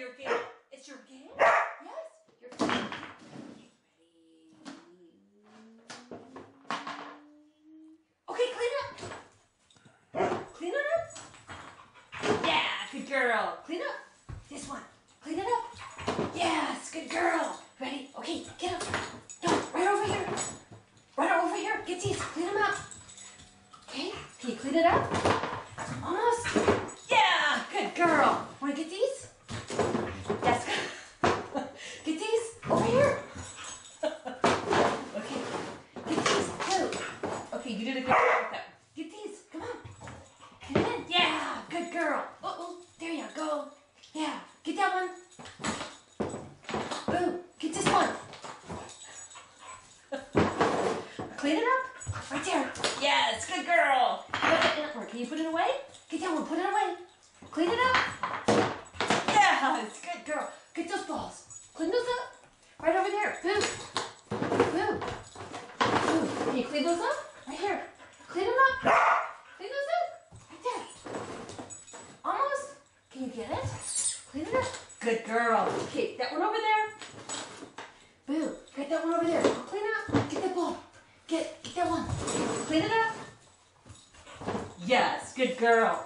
your game. It's your game? Yes, your game. Ready? Okay, clean up. Clean it up. Yeah, good girl. Clean up. This one. Clean it up. Yes, good girl. Ready? Okay, get up. No, right over here. Right over here. Get these. Clean them up. Okay, can you clean it up? Almost. Yeah, good girl. Want to get these? Yes. Get these over here. Okay, get these. Go. Okay, you did a good job with that. Get these. Come on. Get in. Yeah, good girl. Oh, there you go. Yeah, get that one. Boom. Get this one. Clean it up. Right there. Yes, good girl. Can you put it away? Get that one. Put it away. Clean it up. Yes, good girl. Get those balls. Clean those up. Right over there. Boom. Boom. Boom. Can you clean those up? Right here. Clean them up. Clean those up. Right there. Almost. Can you get it? Clean it up. Good girl. Okay, that one over there. Boom. Get that one over there. Go clean up. Get that ball. Get that one. Clean it up. Yes, good girl.